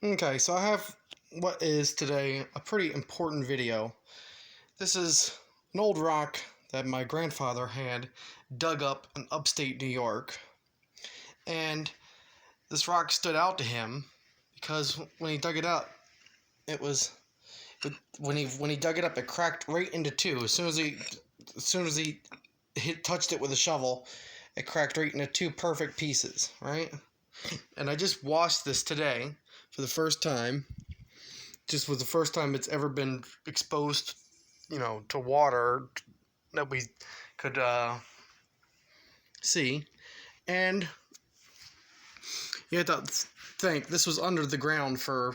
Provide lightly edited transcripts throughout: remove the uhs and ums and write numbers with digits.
Okay, so I have what is today a pretty important video. This is an old rock that my grandfather had dug up in upstate New York. And this rock stood out to him because when he dug it up, it was when he dug it up, it cracked right into two. As soon as he touched it with a shovel, it cracked right into two perfect pieces, right? And I just washed this today for the first time. Just was the first time it's ever been exposed, to water that we could see. And you have to think this was under the ground for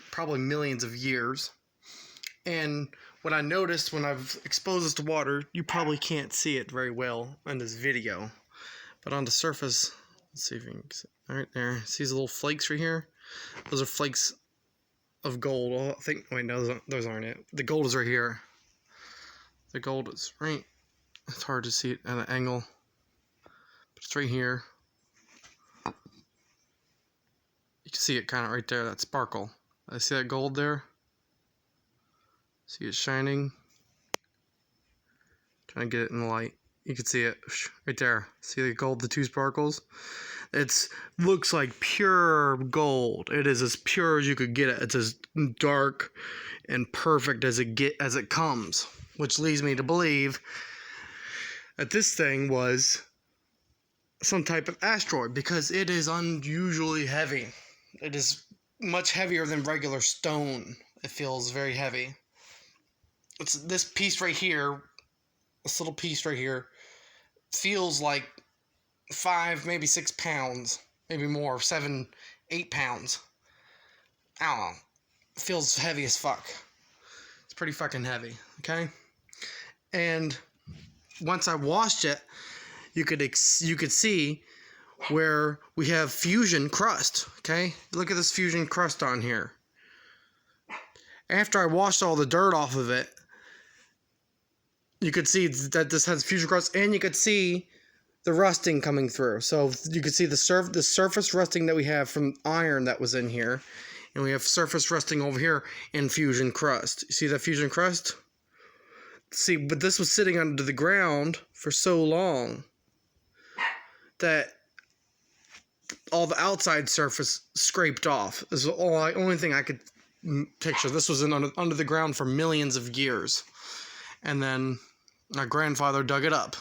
probably millions of years. And what I noticed when I've exposed this to water, you probably can't see it very well in this video, but on the surface, let's see if you can see right there. See these little flakes right here? Those are flakes of gold. Well, I think, wait, no, those aren't it. The gold is right here. The gold is right. It's hard to see it at an angle, but it's right here. You can see it kind of right there, that sparkle. I see that gold there. See it shining. Trying to get it in the light. You can see it right there. See the gold, the two sparkles? It looks like pure gold. It is as pure as you could get it. It's as dark and perfect as it comes, which leads me to believe that this thing was some type of asteroid because it is unusually heavy. It is much heavier than regular stone. It feels very heavy. It's this piece right here, this little piece right here, feels like 5, maybe 6 pounds, maybe more, 7, 8 pounds. I don't know. It feels heavy as fuck. It's pretty fucking heavy, okay? And once I washed it, you could see where we have fusion crust, okay? Look at this fusion crust on here. After I washed all the dirt off of it, you could see that this has fusion crust, and you could see the rusting coming through. So you could see the surface rusting that we have from iron that was in here, and we have surface rusting over here in fusion crust. You see that fusion crust? See, but this was sitting under the ground for so long that all the outside surface scraped off. Is the only thing I could picture. This was under the ground for millions of years, and then my grandfather dug it up,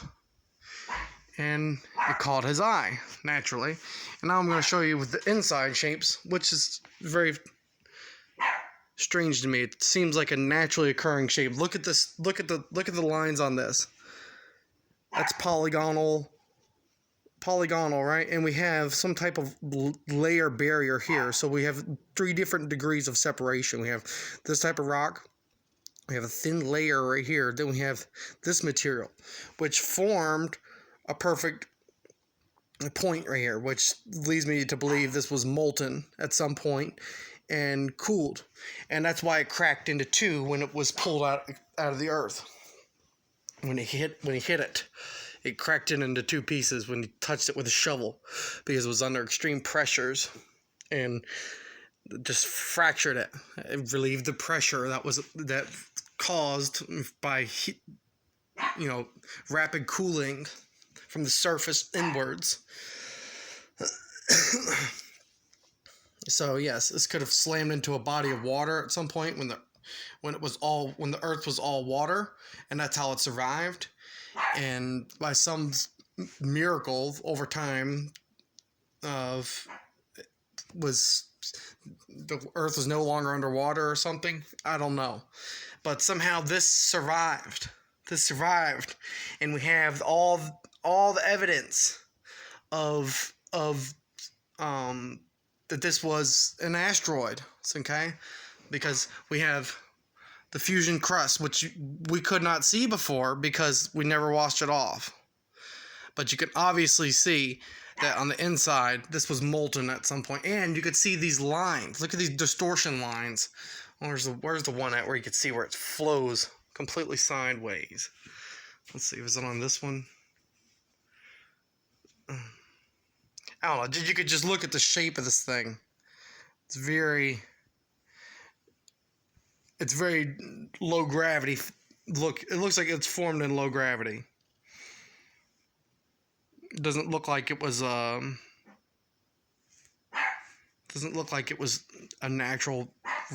and it caught his eye naturally. And now I'm going to show you with the inside shapes, which is very strange to me. It seems like a naturally occurring shape. Look at this. Look at the lines on this. That's polygonal, right? And we have some type of layer barrier here. So we have 3 different degrees of separation. We have this type of rock. We have a thin layer right here. Then we have this material, which formed a perfect point right here, which leads me to believe this was molten at some point and cooled. And that's why it cracked into 2 when it was pulled out of the earth. When he hit it, it cracked it into 2 pieces when he touched it with a shovel, because it was under extreme pressures and just fractured it. It relieved the pressure that caused by rapid cooling from the surface inwards. So yes, this could have slammed into a body of water at some point when the earth was all water, and that's how it survived. And by some miracle over time, the earth was no longer underwater or something. I don't know, but somehow this survived. And we have all the evidence of that this was an asteroid. Okay, because we have the fusion crust, which we could not see before because we never washed it off. But you can obviously see that on the inside, this was molten at some point. And you could see these lines. Look at these distortion lines. Where's the one at where you could see where it flows completely sideways? Let's see, was it on this one? I don't know. You could just look at the shape of this thing. It's very low gravity. Look, it looks like it's formed in low gravity. It doesn't look like it was a natural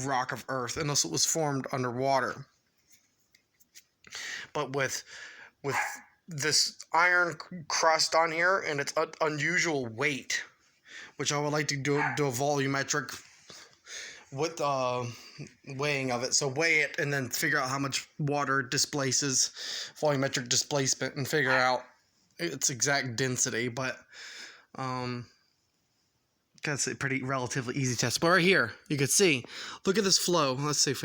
rock of Earth unless it was formed underwater. But with this iron crust on here and its unusual weight, which I would like to do a volumetric with weighing of it. So weigh it and then figure out how much water displaces, volumetric displacement, and figure out its exact density. But that's a pretty relatively easy test. But right here, you can see, look at this flow. Let's see if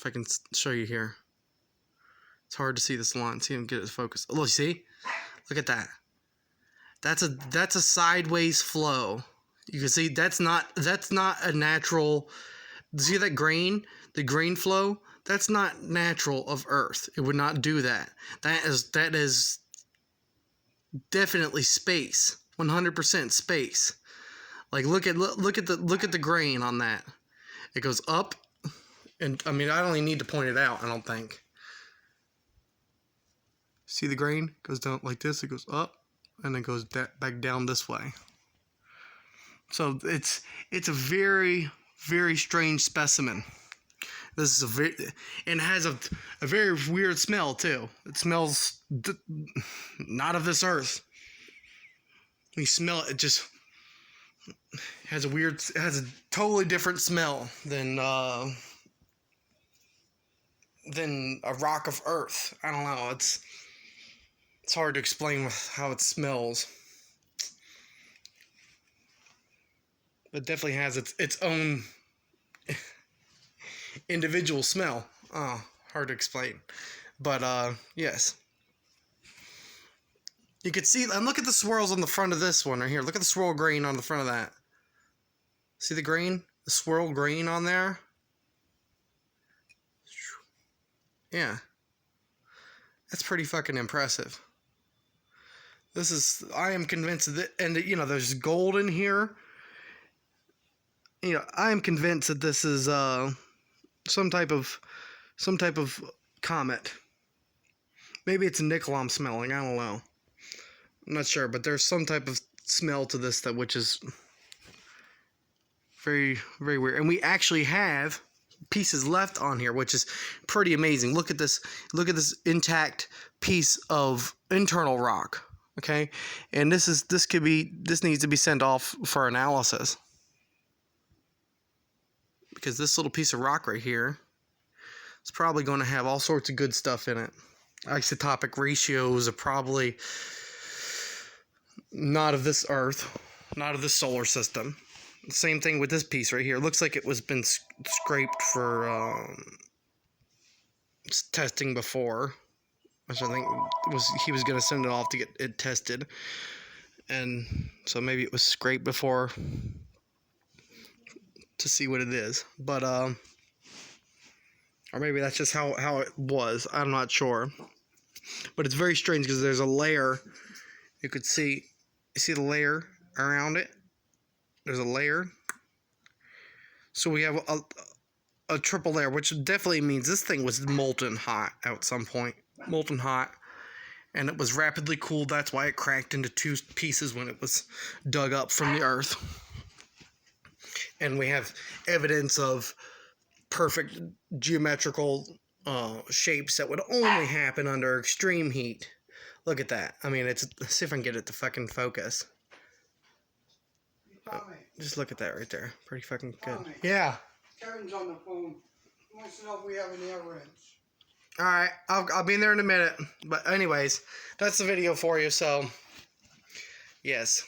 I can show you here. It's hard to see this line. See him get it focused. Look, see? Look at that. That's a sideways flow. You can see that's not a natural. See that grain? The grain flow? That's not natural of Earth. It would not do that. That is definitely space. 100% space. Like look at the grain on that. It goes up, and I mean I don't even need to point it out. I don't think. See the grain? It goes down like this. It goes up, and then goes back down this way. So it's a very, very strange specimen. This is and it has a very weird smell too. It smells not of this earth. When you smell it, it just has a totally different smell than a rock of earth. I don't know. It's hard to explain how it smells. It definitely has its own individual smell. Hard to explain. But yes. You can see, and look at the swirls on the front of this one right here. Look at the swirl grain on the front of that. See the grain? The swirl grain on there? Yeah. That's pretty fucking impressive. I am convinced that, and you know, there's gold in here. You know, I am convinced that this is some type of comet. Maybe it's nickel I'm smelling. I don't know. I'm not sure, but there's some type of smell to this which is very, very weird. And we actually have pieces left on here, which is pretty amazing. Look at this. Look at this intact piece of internal rock. Okay, and this needs to be sent off for analysis, because this little piece of rock right here is probably going to have all sorts of good stuff in it. Isotopic ratios are probably not of this Earth, not of this solar system. Same thing with this piece right here. It looks like it was been scraped for testing before, which I think he was going to send it off to get it tested, and so maybe it was scraped before to see what it is. But or maybe that's just how it was. I'm not sure, but it's very strange because there's a layer. You could see the layer around it. There's a layer. So we have a triple layer, which definitely means this thing was molten hot at some point. Molten hot. And it was rapidly cooled. That's why it cracked into two pieces when it was dug up from the earth. And we have evidence of perfect geometrical shapes that would only happen under extreme heat. Look at that. I mean, let's see if I can get it to fucking focus. Just look at that right there. Pretty fucking good. Yeah. Kevin's on the phone. He wants to know if we have any evidence. Alright, I'll be in there in a minute. But anyways, that's the video for you. So, yes.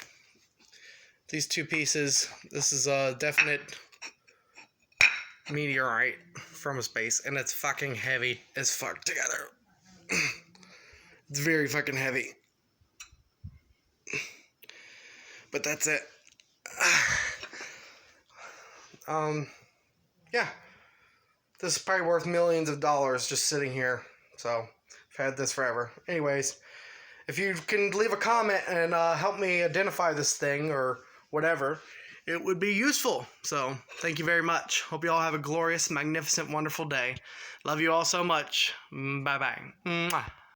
These two pieces. This is a definite meteorite from space. And it's fucking heavy as fuck together. It's very fucking heavy. But that's it. Yeah. This is probably worth millions of dollars just sitting here. So, I've had this forever. Anyways, if you can leave a comment and help me identify this thing or whatever, it would be useful. So thank you very much. Hope you all have a glorious, magnificent, wonderful day. Love you all so much. Bye bye.